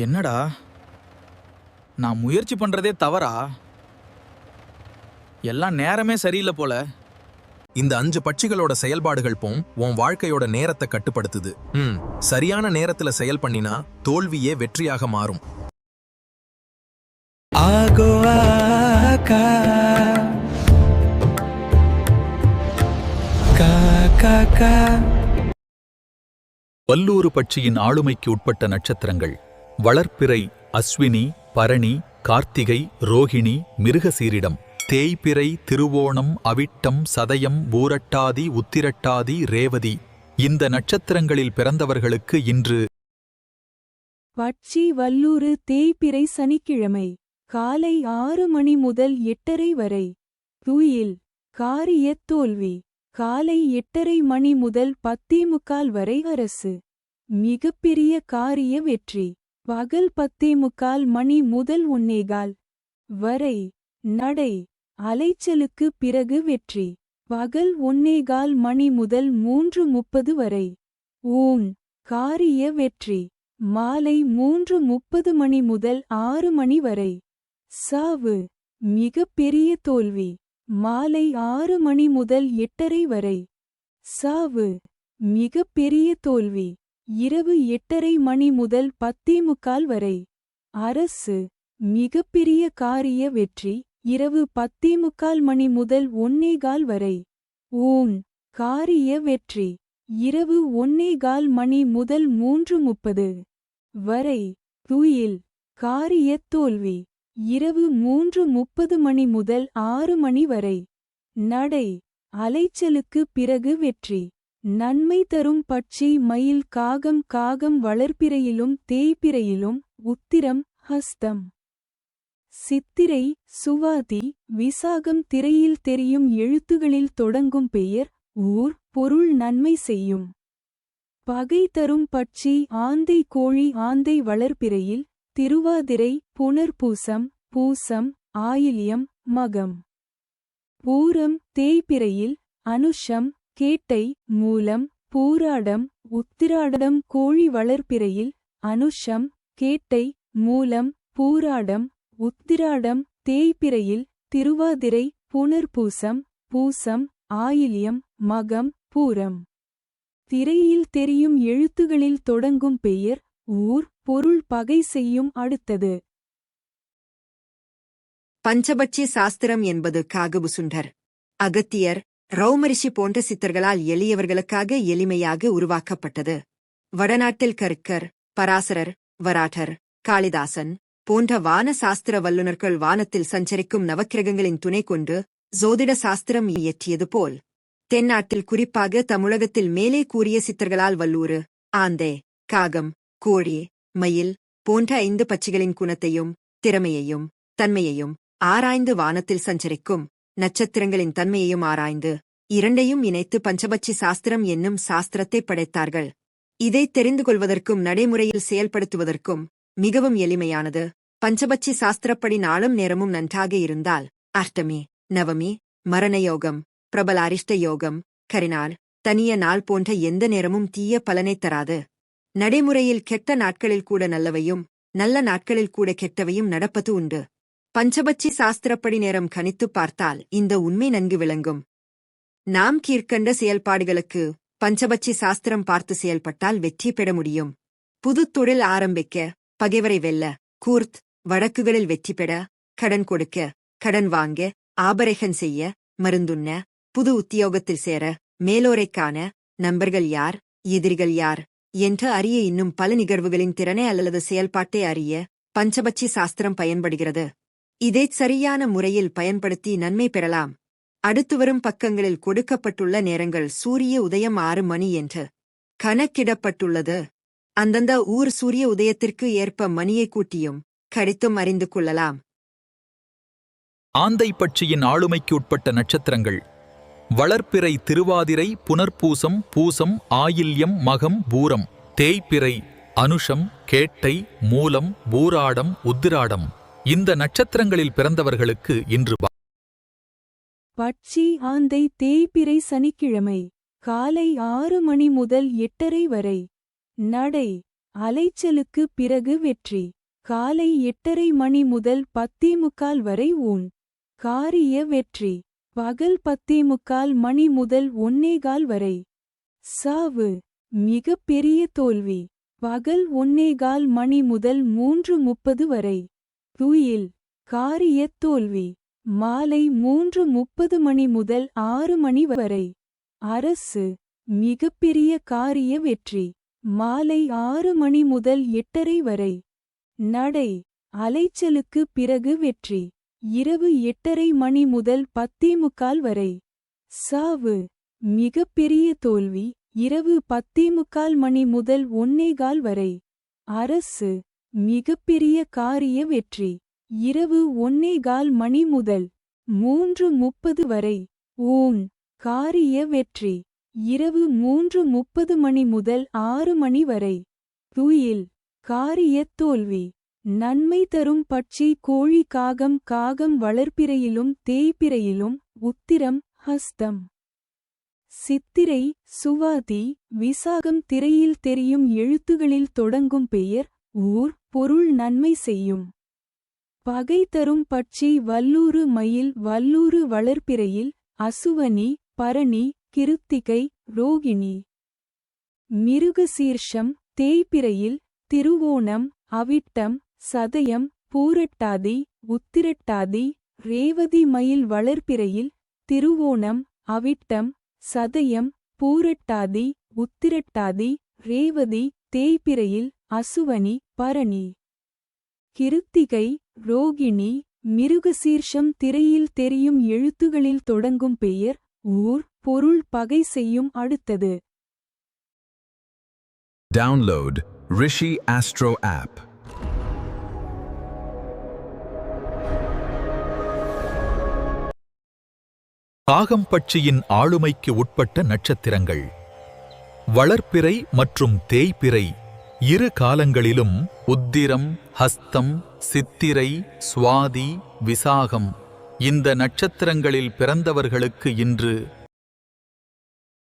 என்னடா, நான் முயற்சி பண்றதே தவறா? எல்லாம் நேரமே சரியில்லை போல. இந்த 5 பட்சிகளோட செயல்பாடுகள் போம் உன் வாழ்க்கையோட நேரத்தை கட்டுப்படுத்துது. சரியான நேரத்துல செயல் பண்ணினா தோல்வியே வெற்றியாக மாறும். வல்லூறு பட்சியின் ஆளுமைக்கு உட்பட்ட நட்சத்திரங்கள்: வளர்ப்பிறை, அஸ்வினி, பரணி, கார்த்திகை, ரோகிணி, மிருகசீரிடம். தேய்பிறை, திருவோணம், அவிட்டம், சதயம், பூரட்டாதி, உத்திரட்டாதி, ரேவதி. இந்த நட்சத்திரங்களில் பிறந்தவர்களுக்கு இன்று பட்சி வல்லூறு தேய்பிறை சனிக்கிழமை காலை 6 மணி முதல் 8:30 வரை. துயில் காரிய தோல்வி காலை 8:30 மணி முதல் 10:45 வரை. அரசு மிகப்பெரிய காரிய வெற்றி பகல் 10:45 மணி முதல் 1:15 வரை. நடை அலைச்சலுக்கு பிறகு வெற்றி பகல் 1:15 மணி முதல் 3:30 வரை. ஊன் காரிய வெற்றி மாலை 3:30 மணி முதல் 6 மணி வரை. சாவு மிகப்பெரிய தோல்வி மாலை 6 மணி முதல் 8:30 வரை. சாவு மிகப்பெரிய தோல்வி இரவு 8:30 மணி முதல் 10:45 வரை. அரசு மிகப்பெரிய காரிய வெற்றி இரவு 10:45 மணி முதல் 1:15 வரை. ஊன் காரிய வெற்றி இரவு 1:15 மணி முதல் 3:30 வரை. துயில் காரிய தோல்வி இரவு 3:30 மணி முதல் 6 மணி வரை. நடை அலைச்சலுக்கு பிறகு வெற்றி நன்மை தரும் பட்சி மயில், காகம். காகம் வளர்ப்பிறையிலும் தேய்பிறையிலும் உத்திரம், ஹஸ்தம், சித்திரை, சுவாதி, விசாகம் திரையில் தெரியும் எழுத்துகளில் தொடங்கும் பெயர், ஊர், பொருள் நன்மை செய்யும். பகை தரும் பட்சி ஆந்தை, கோழி. ஆந்தை வளர்ப்பிறையில் திருவாதிரை, புனர்பூசம், பூசம், ஆயில்யம், மகம். பூரம் தேய்பிறையில் அனுஷம், கேட்டை, மூலம், பூராடம், உத்திராடம். கோழி வளர்ப்பிறையில் அனுஷம், கேட்டை, மூலம், பூராடம், உத்திராடம். தேய்பிறையில் திருவாதிரை, புனர்பூசம், பூசம், ஆயில்யம், மகம், பூரம். திரையில் தெரியும் எழுத்துகளில் தொடங்கும் பெயர், ஊர், பொருள் பகை செய்யும். அடுத்தது பஞ்சபட்சி சாஸ்திரம் என்பது காகபுசுண்டர், அகத்தியர், ரௌமரிஷி போன்ற சித்தர்களால் எளியவர்களுக்காக எளிமையாக உருவாக்கப்பட்டது. வடநாட்டில் கர்க்கர், பராசரர், வராட்டர், காளிதாசன் போன்ற வான சாஸ்திர வல்லுநர்கள் வானத்தில் சஞ்சரிக்கும் நவக்கிரகங்களின் துணை கொண்டு ஜோதிட சாஸ்திரம் இயற்றியது போல், தென்னாட்டில் குறிப்பாக தமிழகத்தில் மேலே கூறிய சித்தர்களால் வல்லூறு, ஆந்தை, காகம், கோழி, மயில் போன்ற 5 பட்சிகளின் குணத்தையும் திறமையையும் தன்மையையும் ஆராய்ந்து வானத்தில் சஞ்சரிக்கும் நட்சத்திரங்களின் தன்மையையும் ஆராய்ந்து இரண்டையும் இணைத்து பஞ்சபட்சி சாஸ்திரம் என்னும் சாஸ்திரத்தை படைத்தார்கள். இதை தெரிந்து கொள்வதற்கும் நடைமுறையில் செயல்படுத்துவதற்கும் மிகவும் எளிமையானது. பஞ்சபட்சி சாஸ்திரப்படி நாளும் நேரமும் நன்றாக இருந்தால் அஷ்டமி, நவமி, மரணயோகம், பிரபல அரிஷ்ட யோகம், கரிநாள், தனிய நாள் போன்ற எந்த நேரமும் தீய பலனை தராது. நடைமுறையில் கெட்ட நாட்களில் கூட நல்லவையும் நல்ல நாட்களில் கூட கெட்டவையும் நடப்பது உண்டு. பஞ்சபட்சி சாஸ்திரப்படி நேரம் கணித்து பார்த்தால் இந்த உண்மை நன்கு விளங்கும். நாம் கீழ்க்கண்ட செயல்பாடுகளுக்கு பஞ்சபட்சி சாஸ்திரம் பார்த்து செயல்பட்டால் வெற்றி பெற முடியும். புது தொழில் ஆரம்பிக்க, பகைவரை வெல்ல, கூர்த் வழக்குகளில் வெற்றி பெற, கடன் கொடுக்க, கடன் வாங்க, ஆபரேஷன் செய்ய, மருந்துண்ண, புது உத்தியோகத்தில் சேர, மேலோரைக் காண, நண்பர்கள் யார், எதிரிகள் யார் என்று அறிய, இன்னும் பல நிகழ்வுகளின் திறனை அல்லது செயல்பாட்டை அறிய பஞ்சபட்சி சாஸ்திரம் பயன்படுகிறது. இதை சரியான முறையில் பயன்படுத்தி நன்மை பெறலாம். அடுத்து வரும் பக்கங்களில் கொடுக்கப்பட்டுள்ள நேரங்கள் சூரிய உதயம் 6 மணி என்று கணக்கிடப்பட்டுள்ளது. அந்தந்த ஊர் சூரிய உதயத்திற்கு ஏற்ப மணியை கூட்டியும் கழித்தும் அறிந்து கொள்ளலாம். ஆந்தை பட்சியின் ஆளுமைக்கு உட்பட்ட நட்சத்திரங்கள்: வளர்ப்பிறை திருவாதிரை, புனர்பூசம், பூசம், ஆயில்யம், மகம், பூரம். தேய்பிறை அனுஷம், கேட்டை, மூலம், பூராடம், உத்திராடம். இந்த நட்சத்திரங்களில் பிறந்தவர்களுக்கு இன்று பட்சி ஆந்தை தேய்பிறை சனிக்கிழமை காலை 6 மணி முதல் 8:30 வரை. நடை அலைச்சலுக்கு பிறகு வெற்றி. காலை 8:30 மணி முதல் 10:45 வரை ஊன். காரிய வெற்றி. பகல் 10:45 மணி முதல் 1:15 வரை. சாவு. மிகப் பெரிய தோல்வி. பகல் 1:15 மணி முதல் 3:30 வரை. துயில். காரிய தோல்வி. மாலை 3:30 மணி முதல் 6 மணி வரை. அரசு. மிகப்பெரிய காரிய வெற்றி. மாலை 6 மணி முதல் 8:30 வரை. நடை. அலைச்சலுக்கு பிறகு வெற்றி. இரவு 8:30 மணி முதல் 10:45 வரை. சாவு. மிகப்பெரிய தோல்வி. இரவு 10:45 மணி முதல் 1:15 வரை. அரசு. மிகப்பெரிய காரிய வெற்றி. இரவு 1:15 மணி முதல் 3:30 வரை. ஊன். காரிய வெற்றி. இரவு 3:30 மணி முதல் 6 மணி வரை. துயில். காரிய தோல்வி. நன்மை தரும் பட்சி கோழி காகம். காகம் வளர்ப்பிறையிலும் தேய்பிறையிலும். உத்திரம் ஹஸ்தம். சித்திரை சுவாதி விசாகம் திரையில் தெரியும் எழுத்துகளில் தொடங்கும் பெயர் ஊர் பொருள் நன்மை செய்யும். பகை தரும் பட்சி வல்லூறு மயில். வல்லூறு வளர்ப்பிறையில் அசுவனி பரணி கிருத்திகை ரோகிணி. மிருகசீர்ஷம் தேய்பிறையில் திருவோணம் அவிட்டம் சதயம் பூரட்டாதி உத்திரட்டாதி. ரேவதி மயில் வளர்ப்பிறையில் திருவோணம் அவிட்டம் சதயம் பூரட்டாதி உத்திரட்டாதி. ரேவதி தேய்பிறையில் அசுவனி பரணி. கிருத்திகை ரோகிணி. மிருகசீர்ஷம் திரையில் தெரியும் எழுத்துகளில் தொடங்கும் பெயர் ஊர் பொருள் பகை செய்யும். அடுத்தது Download Rishi Astro app. காகம் பட்சியின் ஆளுமைக்கு உட்பட்ட நட்சத்திரங்கள். வளர்ப்பிறை மற்றும் தேய்பிறை இரு காலங்களிலும் உத்திரம் ஹஸ்தம் சித்திரை சுவாதி விசாகம் இந்த நட்சத்திரங்களில் பிறந்தவர்களுக்கு இன்று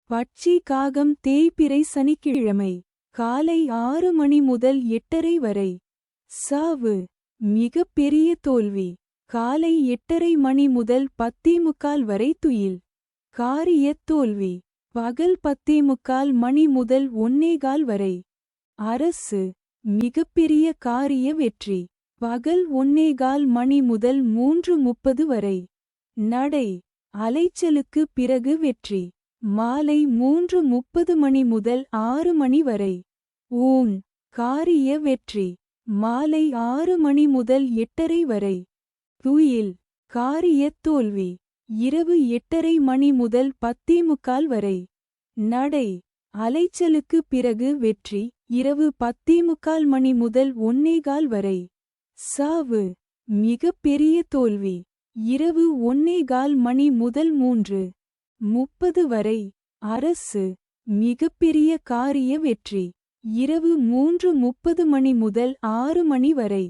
பட்சி காகம் தேய்பிறை சனிக்கிழமை. காலை 6 மணி முதல் 8:30 வரை. சாவு. மிகப் பெரிய தோல்வி. காலை 8:30 மணி முதல் 10:45 வரை. துயில். காரிய தோல்வி. பகல் 10:45 மணி முதல் 1:15 வரை. அரசு. மிகப்பெரிய காரிய வெற்றி. பகல் 1:15 மணி முதல் 3:30 வரை. நடை. அலைச்சலுக்கு பிறகு வெற்றி. மாலை 3:30 மணி முதல் 6 மணி வரை. ஊன். காரிய வெற்றி. மாலை 6 மணி முதல் 8:30 வரை. துயில். காரிய தோல்வி. இரவு 8:30 மணி முதல் 10:45 வரை. நடை. அலைச்சலுக்கு பிறகு வெற்றி. இரவு 10:45 மணி முதல் 1:15 வரை. சாவு. மிகப் பெரிய தோல்வி. இரவு 1:15 மணி முதல் 3:30 வரை. அரசு. மிகப்பெரிய காரிய வெற்றி. இரவு 3:30 மணி முதல் 6 மணி வரை.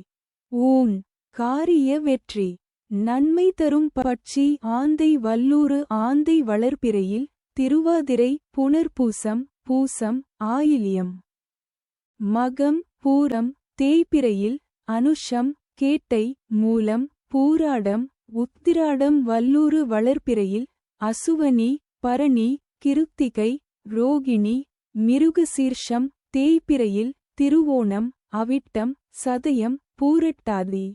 ஊன். காரிய வெற்றி. நன்மை தரும் பட்சி ஆந்தை. வல்லூறு ஆந்தை வளர்ப்பிறையில் திருவாதிரை புனர்பூசம் பூசம் ஆயில்யம். மகம் பூரம் தேய்பிறையில் அனுஷம் கேட்டை மூலம் பூராடம் உத்திராடம். வல்லூறு வளர்ப்பிறையில் அசுவனி பரணி கிருத்திகை ரோகிணி. மிருகசீர்ஷம் தேய்பிறையில் திருவோணம் அவிட்டம் சதயம் பூரட்டாதி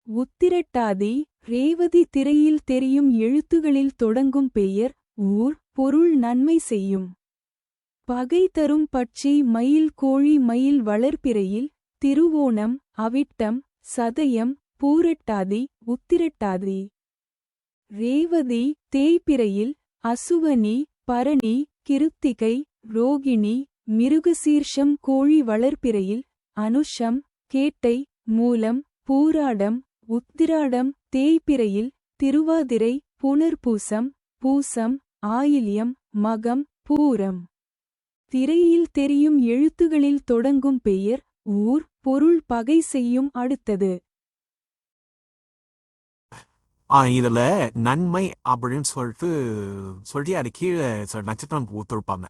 உத்திரட்டாதி. ரேவதி திரையில் தெரியும் எழுத்துகளில் தொடங்கும் பெயர் ஊர் பொருள் நன்மை செய்யும். பகை தரும் பட்சி மயில் கோழி. மயில் வளர்ப்பிறையில் திருவோணம் அவிட்டம் சதயம் பூரட்டாதி உத்திரட்டாதி. ரேவதி தேய்பிறையில் அசுவனி பரணி கிருத்திகை ரோகிணி. மிருகசீர்ஷம் கோழி வளர்ப்பிறையில் அனுஷம் கேட்டை மூலம் பூராடம் உத்திராடம். தேய்பிறையில் திருவாதிரை புனர்பூசம் பூசம் ஆயில்யம் மகம் பூரம். திரையில் தெரியும் எழுத்துகளில் தொடங்கும் பெயர் ஊர் பொருள் பகை செய்யும். அடுத்தது இதுல நன்மை அப்படின்னு சொல்லிட்டு அது கீழே நட்சத்திரம் கொடுத்துருப்பாங்க.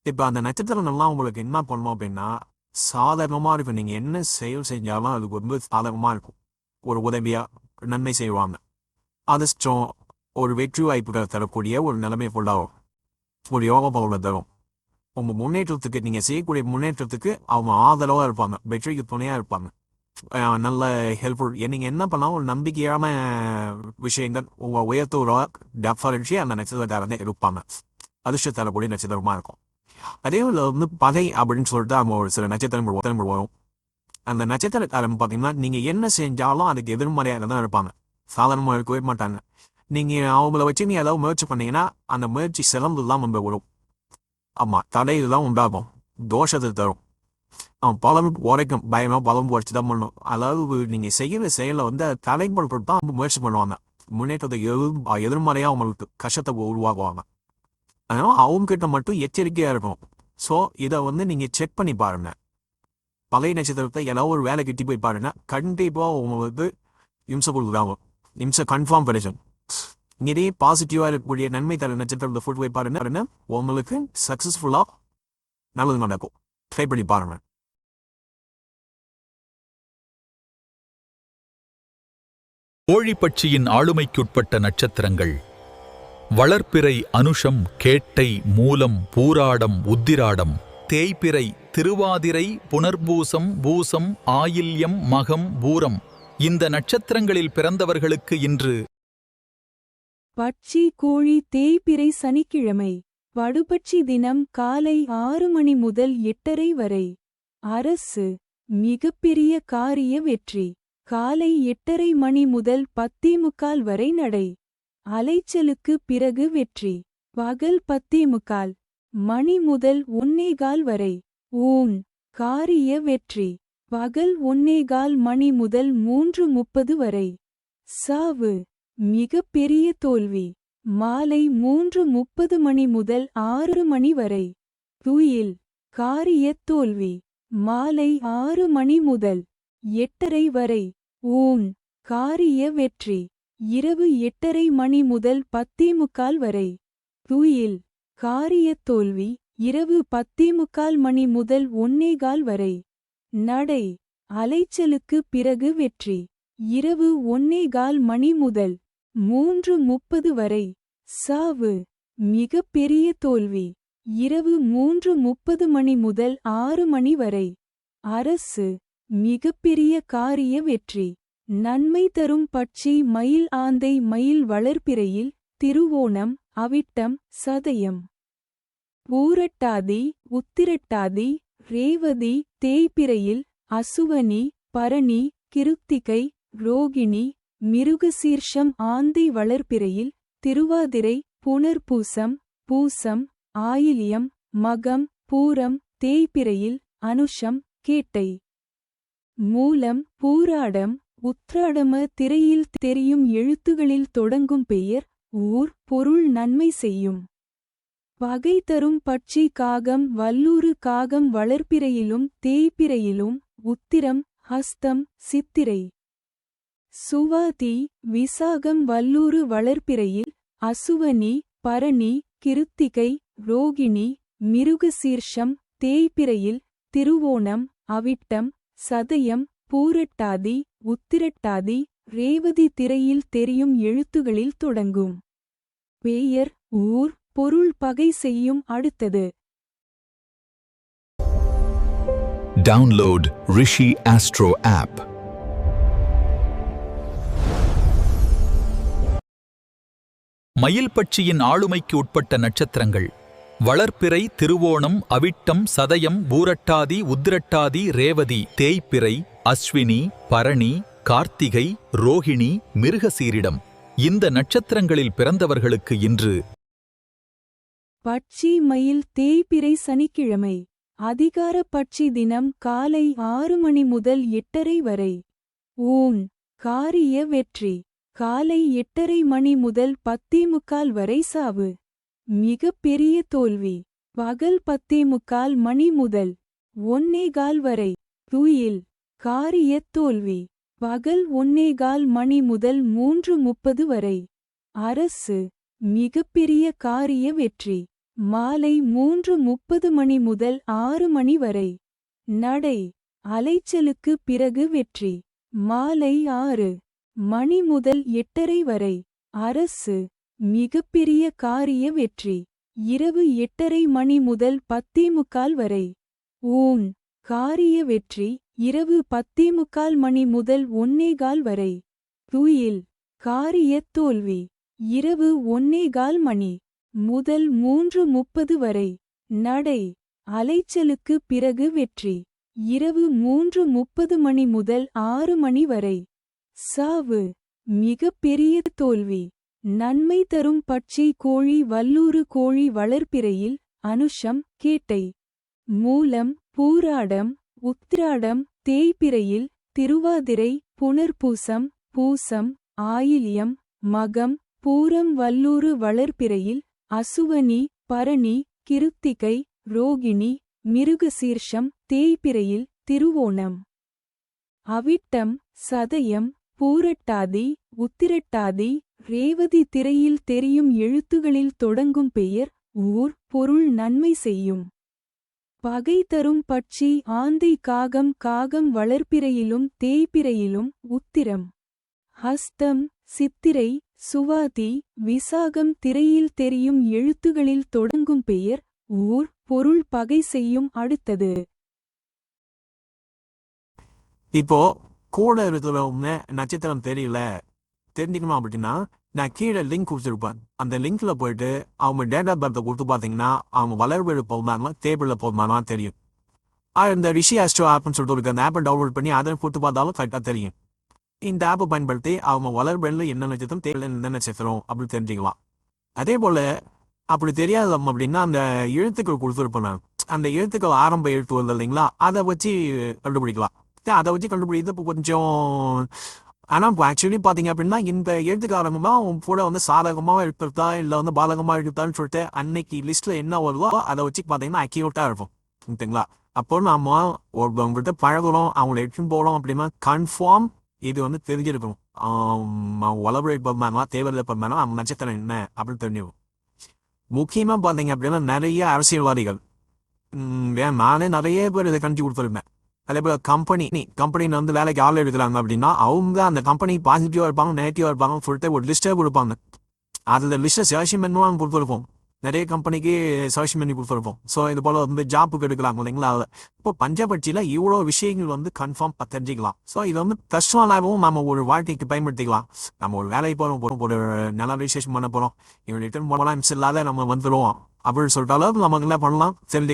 இப்ப அந்த நட்சத்திரம் எல்லாம் உங்களுக்கு என்ன பண்ணும் அப்படின்னா சாதகமாக இருக்கும். நீங்கள் என்ன செயல் செஞ்சாலும் அதுக்கு ரொம்ப சாதகமாக இருக்கும். ஒரு உதவியாக நன்மை செய்வாங்க. அதிர்ஷ்டம் ஒரு வெற்றி வாய்ப்புகள் தரக்கூடிய ஒரு நிலைமை ஃபுல்லாகும். ஒரு யோக பலனை தரும். உங்கள் முன்னேற்றத்துக்கு நீங்கள் செய்யக்கூடிய முன்னேற்றத்துக்கு அவங்க ஆதரவாக இருப்பாங்க, வெற்றிக்கு துணையாக இருப்பாங்க, நல்ல ஹெல்ப்ஃபுல். நீங்கள் என்ன பண்ணாலும் ஒரு நம்பிக்கையான விஷயங்கள் உங்கள் உயர்த்தோட டெஃபரன்ஸி அந்த நட்சத்திரக்காரங்க இருப்பாங்க. அதிர்ஷ்டம் தரக்கூடிய நட்சத்திரமாக இருக்கும். அதே வந்து பகை அப்படின்னு சொல்லிட்டு அவங்க ஒரு சில நட்சத்திரங்கள் வரும். அந்த நட்சத்திரக்காரன் பார்த்தீங்கன்னா நீங்கள் என்ன செஞ்சாலும் அதுக்கு எதிர்மறையாக தான் இருப்பாங்க. சாதாரணமாக இருக்கவே மாட்டாங்க. நீங்கள் அவங்கள வச்சு நீ ஏதாவது முயற்சி பண்ணீங்கன்னா அந்த முயற்சி சிறந்துலாம் நம்ம வரும். ஆமாம், தடையெல்லாம் உண்டாகும், தோஷத்தை தரும். அவன் பலம் உரைக்கும், பயமாக பலம் உரைச்சி தான் பண்ணணும். அதாவது நீங்கள் செய்கிற செயலை வந்து தலைப்படுத்த தான் அவங்க முயற்சி பண்ணுவாங்க. முன்னேற்றத்தை எதிர்மறையாக அவங்களுக்கு கஷ்டத்தை உருவாக்குவாங்க. அதனால் அவங்ககிட்ட மட்டும் எச்சரிக்கையாக இருக்கும். ஸோ இதை வந்து நீங்கள் செக் பண்ணி பாருங்க. பழைய நட்சத்திரத்தை ஏதாவது ஒரு வேலை கிட்டி போய் பாருங்க, கண்டிப்பாக உங்களுக்கு இம்சை கொடுக்குறாங்க. இம்சை கன்ஃபார்ம் கிடைக்கும். இதே பாசிட்டிவாக இருக்கக்கூடிய நன்மை தர நட்சத்திரத்தை ஃபுட் போய் பாருங்க, உங்களுக்கு சக்ஸஸ்ஃபுல்லாக நல்லது நடக்கும். ட்ரை பண்ணி பாருங்க. கோழிப்பட்சியின் ஆளுமைக்குட்பட்ட நட்சத்திரங்கள்: வளர்ப்பிறை அனுஷம், கேட்டை, மூலம், பூராடம், உத்திராடம். தேய்பிறை திருவாதிரை, புனர்பூசம், பூசம், ஆயில்யம், மகம், பூரம். இந்த நட்சத்திரங்களில் பிறந்தவர்களுக்கு இன்று பட்சி கோழி தேய்பிறை சனிக்கிழமை. படுபட்சி தினம் காலை 6 மணி முதல் 8:30 வரை. அரசு மிகப்பெரிய காரிய வெற்றி. காலை 8:30 மணி முதல் 10:45 வரை நடை. அலைச்சலுக்கு பிறகு வெற்றி. பகல் 10:45 மணி முதல் 1:15 வரை. ஊன் காரிய வெற்றி. பகல் 1:15 மணி முதல் 3:30 வரை. சாவு மிகப்பெரிய தோல்வி. மாலை 3:30 மணி முதல் 6 மணி வரை. துயில் காரிய தோல்வி. மாலை 6 மணி முதல் 8:30 வரை. ஊன் காரிய வெற்றி. இரவு 8:30 மணி முதல் 10:45 வரை. துயில் காரிய தோல்வி. இரவு 10:45 மணி முதல் 1:15 வரை. நடை அலைச்சலுக்கு பிறகு வெற்றி. இரவு 1:15 மணி முதல் 3:30 வரை. சாவு மிகப்பெரிய தோல்வி. இரவு 3:30 மணி முதல் 6 மணி வரை. அரசு மிகப்பெரிய காரிய வெற்றி. நன்மை தரும் பட்சி மயில் ஆந்தை மயில் வளர்ப்பிறையில் திருவோணம், அவிட்டம், சதயம், பூரட்டாதி, உத்திரட்டாதி, ரேவதி. தேய்பிறையில் அசுவனி, பரணி, கிருத்திகை, ரோகிணி, மிருகசீர்ஷம். ஆந்தை வளர்ப்பிறையில் திருவாதிரை, புனர்பூசம், பூசம், ஆயில்யம், மகம், பூரம். தேய்பிறையில் அனுஷம், கேட்டை, மூலம், பூராடம், உத்ராடம. திரையில் தெரியும் எழுத்துகளில் தொடங்கும் பெயர், ஊர், பொருள் நன்மை செய்யும். பகை தரும் பட்சி காகம் வல்லூறு. காகம் வளர்ப்பிறையிலும் தேய்பிறையிலும் உத்திரம், ஹஸ்தம், சித்திரை, சுவாதி, விசாகம். வல்லூறு வளர்ப்பிறையில் அசுவனி, பரணி, கிருத்திகை, ரோகிணி, மிருகசீர்ஷம். தேய்பிறையில் திருவோணம், அவிட்டம், சதயம், பூரட்டாதி, உத்திரட்டாதி, ரேவதி. திரையில் தெரியும் எழுத்துகளில் தொடங்கும் பெயர், ஊர், பொருள். பகை செய்யும். அடுத்தது Download Rishi Astro app. மயில் பட்சியின் ஆளுமைக்கு உட்பட்ட நட்சத்திரங்கள்: வளர்ப்பிறை திருவோணம், அவிட்டம், சதயம், பூரட்டாதி, உத்திரட்டாதி, ரேவதி. தேய்பிறை அஸ்வினி, பரணி, கார்த்திகை, ரோகிணி, மிருகசீரிடம். இந்த நட்சத்திரங்களில் பிறந்தவர்களுக்கு இன்று பட்சி மயில் தேய்பிறை சனிக்கிழமை. அதிகார பட்சி தினம் காலை 6 மணி முதல் 8:30 வரை. ஊன் காரிய வெற்றி. காலை 8:30 மணி முதல் 10:45 வரை. சாவு மிகப்பெரிய தோல்வி. பகல் 10:45 மணி முதல் 1:15 வரை. துயில் காரிய தோல்வி. பகல் 1:15 மணி முதல் 3:30 வரை. அரசு மிகப்பெரிய காரிய வெற்றி. மாலை 3:30 மணி முதல் 6 மணி வரை. நடை அலைச்சலுக்கு பிறகு வெற்றி. மாலை 6 மணி முதல் 8:30 வரை அரசு மிகப்பெரிய காரிய வெற்றி. இரவு 8:30 மணி முதல் 10:45 வரை ஊன் காரிய வெற்றி. இரவு 10:45 மணி முதல் 1:15 வரை துயில் காரிய தோல்வி. இரவு 1:15 மணி முதல் 3:30 வரை நடை அலைச்சலுக்கு பிறகு வெற்றி. இரவு 3:30 மணி முதல் 6 மணி வரை சாவு மிகப்பெரிய தோல்வி. நன்மை தரும் பட்சி கோழி வல்லூறு கோழி வளர்ப்பிறையில் அனுஷம் கேட்டை. மூலம் பூராடம் உத்திராடம் தேய்பிறையில் திருவாதிரை புனர்பூசம் பூசம் ஆயில்யம் மகம் பூரம் வல்லூறு வளர்ப்பிறையில் அசுவனி பரணி கிருத்திகை ரோகிணி மிருகசீர்ஷம் தேய்பிறையில் திருவோணம் அவிட்டம் சதயம் பூரட்டாதி உத்திரட்டாதி ரேவதி திரையில் தெரியும் எழுத்துகளில் தொடங்கும் பெயர் ஊர் பொருள் நன்மை செய்யும். பகை தரும் பட்சி ஆந்தை காகம் காகம் வளர்ப்பிறையிலும் தேய்பிறையிலும் உத்திரம் ஹஸ்தம் சித்திரை சுவாதி விசாகம் திரையில் தெரியும் எழுத்துகளில் தொடங்கும் பெயர் ஊர் பொருள் பகை செய்யும். அடுத்தது இப்போ கூட இருக்கிறவங்க நட்சத்திரம் தெரியல தெரிஞ்சுக்கணும் அப்படின்னா நான் கீழே லிங்க் கொடுத்துருப்பேன். அந்த லிங்க்ல போயிட்டு அவங்க டேட் ஆஃப் பர்த்தை கொடுத்து பார்த்தீங்கன்னா அவங்க வளர்வெழு போகுமாங்களா டேபிளில் போகுமானா தெரியும். இந்த ரிஷி ஆஸ்ட்ரோ ஆப்னு சொல்லிட்டு இருக்கு. அந்த ஆப்பை டவுன்லோட் பண்ணி அதை கொடுத்து பார்த்தாலும் கரெக்டாக தெரியும். இந்த ஆப்பை பயன்படுத்தி அவங்க வளர்வெளில் என்ன நட்சத்திரம் தேவையில்லை என்ன நட்சத்திரம் அப்படின்னு தெரிஞ்சுக்கலாம். அதே போல அப்படி தெரியாது அப்படின்னா அந்த எழுத்துக்கள் கொடுத்துருப்பேன் நான். அந்த எழுத்துக்கள் ஆரம்ப எழுத்து வருது இல்லைங்களா, அதை வச்சு கண்டுபிடிக்கலாம். அதை வச்சு கண்டுபிடிக்கிறது இப்போ கொஞ்சம் ஆனால் இப்போ ஆக்சுவலி பார்த்தீங்க அப்படின்னா இந்த எழுத்துக்கு ஆரம்பமாக அவங்க கூட வந்து சாதகமாக எழுத்துருத்தா இல்லை வந்து பாதகமாக எழுத்தான்னு சொல்லிட்டு அன்னைக்கு லிஸ்ட்டில் என்ன வருதோ அதை வச்சு பார்த்தீங்கன்னா அக்யூரேட்டாக இருக்கும். ஓகேங்களா? அப்போ நம்ம ஒருத்தவங்கள்ட்ட பழகுறோம் அவங்கள எடுத்துன்னு போகிறோம் அப்படின்னா கன்ஃபார்ம் இது வந்து தெரிஞ்சிருக்கணும். வளர்வு பருமானா தேவையில்லை பருமானா அவங்க நட்சத்திரம் என்ன அப்படின்னு தெரிஞ்சுக்கும். முக்கியமாக பார்த்தீங்க அப்படின்னா நிறைய அரசியல்வாதிகள் நானே நிறைய பேர் இதை கண்டிச்சு கொடுத்துருப்பேன். அதே போல் கம்பெனியில் வந்து வேலைக்கு ஆள் எடுக்கிறாங்க அப்படின்னா அவங்க அந்த கம்பெனி பாசிட்டிவாக இருப்பாங்க நெகட்டிவாக இருப்பாங்கன்னு சொல்லிட்டு ஒரு லிஸ்ட்டே கொடுப்பாங்க. அதில் லிஸ்ட்டை சர்ச் பண்ணுவாங்க கொடுத்துருப்போம். நிறைய கம்பெனிக்கு சர்ச் பண்ணி கொடுத்துருப்போம். ஸோ இது போல் வந்து ஜாப்புக்கு எடுக்கலாம் இல்லைங்களா. இப்போ பஞ்சபட்சியில் இவ்வளோ விஷயங்கள் வந்து கன்ஃபார்ம் தெரிஞ்சிக்கலாம். ஸோ இது வந்து கஷ்டமாகவும் நம்ம ஒரு வாழ்க்கைக்கு பயன்படுத்திக்கலாம். நம்ம ஒரு வேலைக்கு போகிறோம் ஒரு நல்ல விசேஷம் பண்ண போகிறோம் இவங்க ரிட்டர்ன் போகலாம் இல்லாத நம்ம வந்துடுவோம் அப்படின்னு சொல்லிட்டாலும் நமக்கு என்ன பண்ணலாம் தெரிஞ்சுக்கலாம்.